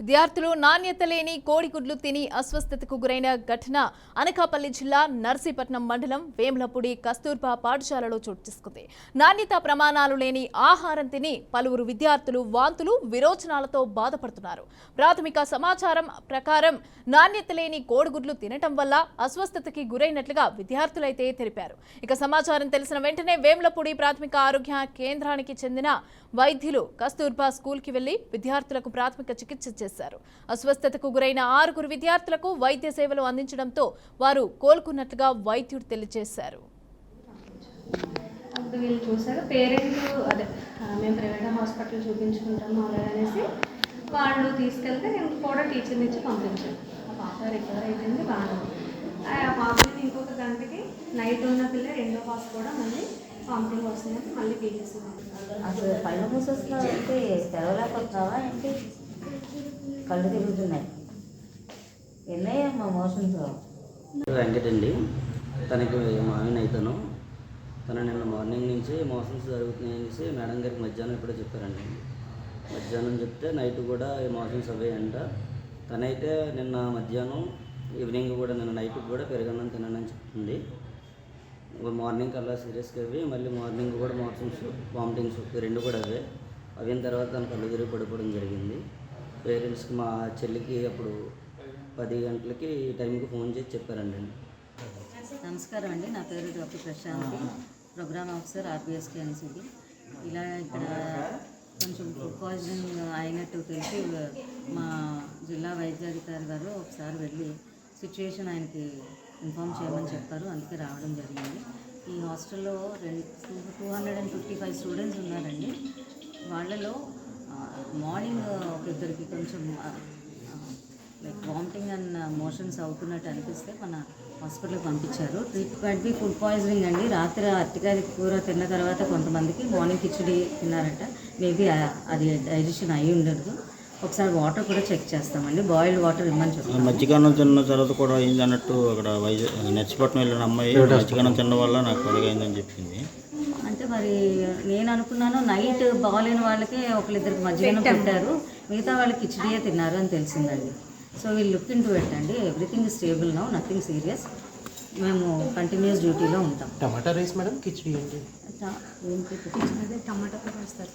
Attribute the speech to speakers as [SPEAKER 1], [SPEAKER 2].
[SPEAKER 1] విద్యార్థులు నాణ్యత లేని కోడిగుడ్లు తిని అస్వస్థతకు గురైన ఘటన అనకాపల్లి జిల్లా నర్సీపట్నం మండలం వేములపూడి కస్తూర్బా పాఠశాలలో చోటు చేసుకుంది. నాణ్యత ప్రమాణాలు లేని ఆహారం తిని పలువురు విద్యార్థులు వాంతులు విరోచనాలతో బాధపడుతున్నారు. ప్రాథమిక సమాచారం ప్రకారం నాణ్యత లేని కోడిగుడ్లు తినటం వల్ల అస్వస్థతకి గురైనట్లుగా విద్యార్థులైతే తెలిపారు. ఇక సమాచారం తెలిసిన వెంటనే వేములపూడి ప్రాథమిక ఆరోగ్య కేంద్రానికి చెందిన వైద్యులు కస్తూర్బా స్కూల్కి వెళ్లి విద్యార్థులకు ప్రాథమిక చికిత్స చేశారు. అస్వస్థతకు గురైన 6 విద్యార్థులకు వైద్య సేవలు అందించడంతో వారు కోలుకున్నట్లుగా వైద్యుడు తెలియజేశారు.
[SPEAKER 2] వీళ్ళు చూసారు పేరెంట్ అదే మేము ప్రైవేట్ హాస్పిటల్ చూపించుకుంటాము అలాగనేసి వాళ్ళు తీసుకెళ్తే నేను కూడా టీచర్ని ఇచ్చి పంపించాను. ఆ పాప రికవర్ అయిపోయింది బాగా. ఆ పాపని ఇంకొక గంటకి నైట్ ఉన్న పిల్ల రెండో పాప కూడా మళ్ళీ వామిటింగ్ వస్తుందని మళ్ళీ పీకేస్తున్నాను.
[SPEAKER 3] అసలు కళ్ళు మూసేస్తున్నావు అంటే తెరవలేకపోతున్నావా ఏంటి? కళ్ళు తిరుగుతున్నాయి. ఎన్నయ్యమ్మా మోషన్స్?
[SPEAKER 4] వెంకట్ అండి, తనకి మావిన అవుతాను. తను నిన్న మార్నింగ్ నుంచి మోషన్స్ జరుగుతున్నాయి అనేసి మేడం గారికి మధ్యాహ్నం ఇప్పుడే చెప్పారండి. మధ్యాహ్నం చెప్తే నైట్ కూడా మోషన్స్ అవ్వాయంట. తనైతే నిన్న మధ్యాహ్నం ఈవినింగ్ కూడా నిన్న నైట్ కూడా పెరగన్నం తినని చెప్తుంది. మార్నింగ్ కల్లా సీరియస్గా అవి మళ్ళీ మార్నింగ్ కూడా మోషన్స్ వామిటింగ్స్ రెండు కూడా అయిన తర్వాత తను కళ్ళు తిరిగి పడిపోవడం జరిగింది. పేరెంట్స్కి మా చెల్లికి అప్పుడు 10 గంటలకి ఈ టైంకి ఫోన్ చేసి చెప్పారండి.
[SPEAKER 3] నమస్కారం అండి, నా పేరు డాక్టర్ ప్రశాంతి, ప్రోగ్రామ్ ఆఫీసర్ ఆర్పిఎస్కి ఎన్సిబి. ఇలా ఇక్కడ కొంచెం ఫుడ్ పాయిజనింగ్ అయినట్టు తెలిసి మా జిల్లా వైద్యాధికారి గారు ఒకసారి వెళ్ళి సిచ్యువేషన్ ఆయనకి ఇన్ఫామ్ చేయమని చెప్పారు. అందుకే రావడం జరిగింది. ఈ హాస్టల్లో 255 స్టూడెంట్స్ ఉన్నారండి. వాళ్ళలో మార్నింగ్ ఒక ఇద్దరికి కొంచెం లైక్ వామిటింగ్ అండ్ మోషన్స్ అవుతున్నట్టు అనిపిస్తే మన హాస్పిటల్కి పంపించారు. ట్రీట్మెంట్ ఫుడ్ పాయిజనింగ్ అండి. రాత్రి అరటికాయ కూర తిన్న తర్వాత కొంతమందికి మార్నింగ్ కిచడి తిన్నారట. మేబీ అది డైజెషన్ అయ్యి ఉండదు. ఒకసారి వాటర్ కూడా చెక్ చేస్తామండి. బాయిల్డ్ వాటర్ ఇమ్మని చెప్తాం.
[SPEAKER 5] మజ్జిగన్నం తిన్న తర్వాత కూడా అయింది అన్నట్టు అక్కడ నర్సీపట్నం వెళ్ళిన అమ్మాయి మజ్జిగన్నం తినడం వల్ల నాకు అడిగైందని చెప్పింది.
[SPEAKER 3] అంటే మరి నేను అనుకున్నాను నైట్ బాగాలేని వాళ్ళకి ఒకరిద్దరికి మజ్జిగన్నం పెట్టారు, మిగతా వాళ్ళకి కిచడియే తిన్నారు అని తెలిసిందండి. సో వీళ్ళు లుక్ ఇంటూ పెట్టండి. Everything stable now, nothing serious. మేము కంటిన్యూస్ డ్యూటీలో ఉంటాం.
[SPEAKER 6] టమాటా రైస్ మేడం, కిచడి ఏంటి?
[SPEAKER 3] ఏంటి
[SPEAKER 2] టమాటా కూడా వస్తారు.